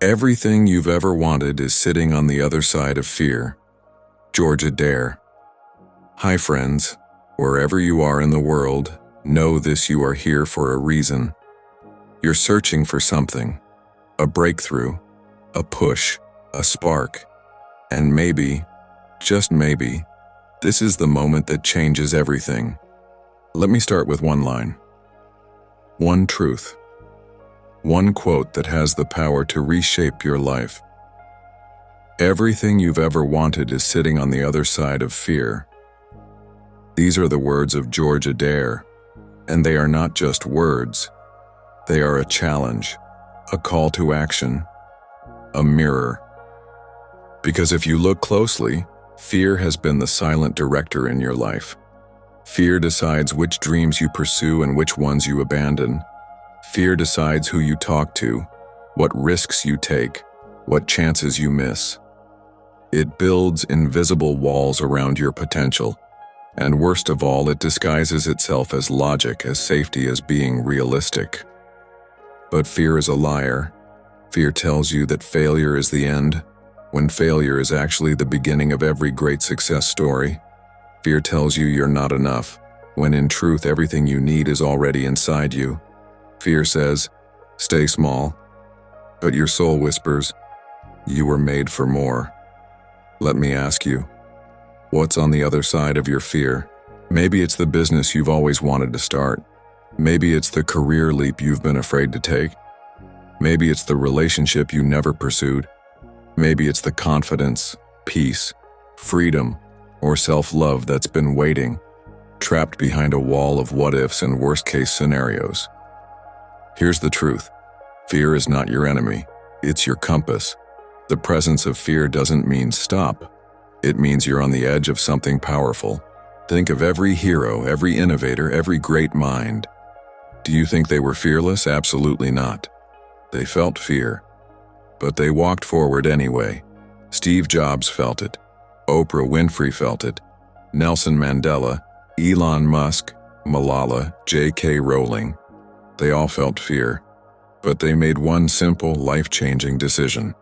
Everything you've ever wanted is sitting on the other side of fear. Addair. Hi friends, wherever you are in the world, know this: you are here for a reason. You're searching for something, a breakthrough, a push, a spark. And maybe, just maybe, this is the moment that changes everything. Let me start with one line. One truth. One quote that has the power to reshape your life. Everything you've ever wanted is sitting on the other side of fear. These are the words of Addair, and they are not just words. They are a challenge, a call to action, a mirror. Because if you look closely, fear has been the silent director in your life. Fear decides which dreams you pursue and which ones you abandon. Fear decides who you talk to, what risks you take, what chances you miss. It builds invisible walls around your potential, and worst of all, it disguises itself as logic, as safety, as being realistic. But fear is a liar. Fear tells you that failure is the end, when failure is actually the beginning of every great success story. Fear tells you you're not enough, when in truth everything you need is already inside you. Fear says, stay small, but your soul whispers, you were made for more. Let me ask you, what's on the other side of your fear? Maybe it's the business you've always wanted to start. Maybe it's the career leap you've been afraid to take. Maybe it's the relationship you never pursued. Maybe it's the confidence, peace, freedom, or self-love that's been waiting, trapped behind a wall of what-ifs and worst-case scenarios. Here's the truth. Fear is not your enemy. It's your compass. The presence of fear doesn't mean stop. It means you're on the edge of something powerful. Think of every hero, every innovator, every great mind. Do you think they were fearless? Absolutely not. They felt fear, but they walked forward anyway. Steve Jobs felt it. Oprah Winfrey felt it. Nelson Mandela, Elon Musk, Malala, J.K. Rowling. They all felt fear, but they made one simple, life-changing decision: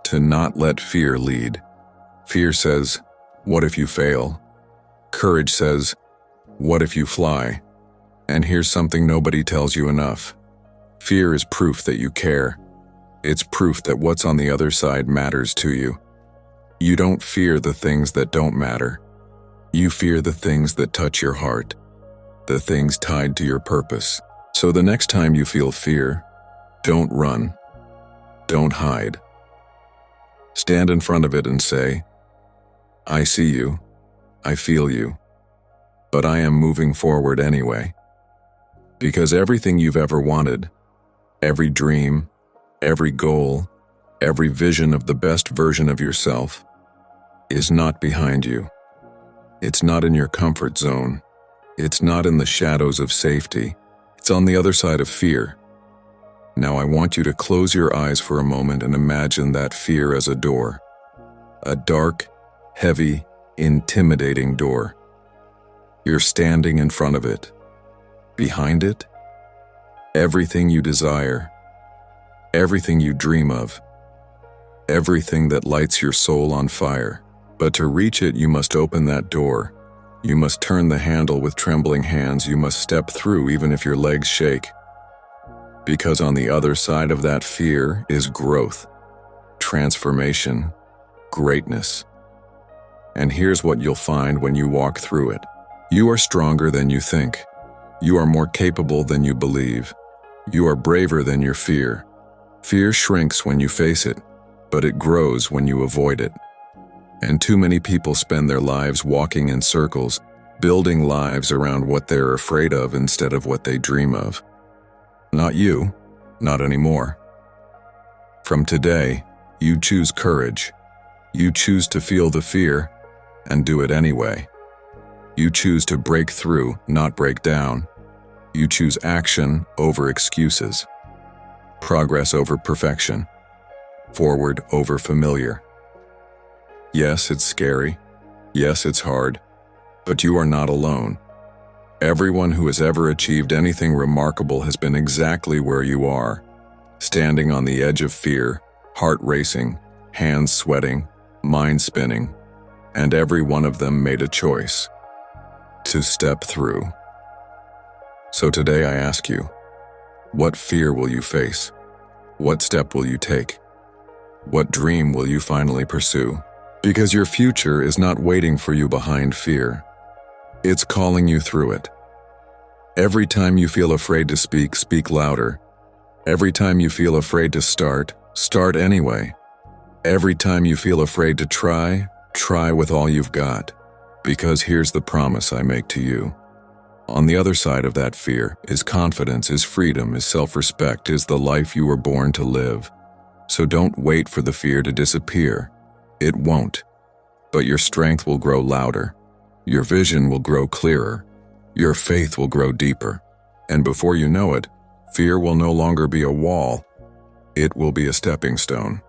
to not let fear lead. Fear says, what if you fail? Courage says, what if you fly? And here's something nobody tells you enough. Fear is proof that you care. It's proof that what's on the other side matters to you. You don't fear the things that don't matter. You fear the things that touch your heart, the things tied to your purpose. So the next time you feel fear, don't run. Don't hide. Stand in front of it and say, I see you, I feel you, but I am moving forward anyway. Because everything you've ever wanted, every dream, every goal, every vision of the best version of yourself, is not behind you. It's not in your comfort zone. It's not in the shadows of safety. It's on the other side of fear. Now I want you to close your eyes for a moment and imagine that fear as a door. A dark, heavy, intimidating door. You're standing in front of it. Behind it, everything you desire, everything you dream of, everything that lights your soul on fire. But to reach it, you must open that door. You must turn the handle with trembling hands. You must step through even if your legs shake. Because on the other side of that fear is growth, transformation, greatness. And here's what you'll find when you walk through it. You are stronger than you think. You are more capable than you believe. You are braver than your fear. Fear shrinks when you face it, but it grows when you avoid it. And too many people spend their lives walking in circles, building lives around what they're afraid of instead of what they dream of. Not you, not anymore. From today, you choose courage. You choose to feel the fear and do it anyway. You choose to break through, not break down. You choose action over excuses, progress over perfection, forward over familiar. Yes, it's scary. Yes, it's hard. But you are not alone. Everyone who has ever achieved anything remarkable has been exactly where you are, standing on the edge of fear, heart racing, hands sweating, mind spinning, and every one of them made a choice to step through. So today I ask you, what fear will you face? What step will you take? What dream will you finally pursue? Because your future is not waiting for you behind fear. It's calling you through it. Every time you feel afraid to speak, speak louder. Every time you feel afraid to start, start anyway. Every time you feel afraid to try, try with all you've got. Because here's the promise I make to you. On the other side of that fear is confidence, is freedom, is self-respect, is the life you were born to live. So don't wait for the fear to disappear. It won't. But your strength will grow louder. Your vision will grow clearer. Your faith will grow deeper. And before you know it, fear will no longer be a wall. It will be a stepping stone.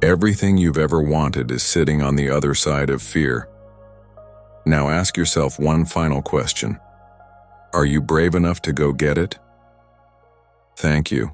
Everything you've ever wanted is sitting on the other side of fear. Now ask yourself one final question. Are you brave enough to go get it? Thank you.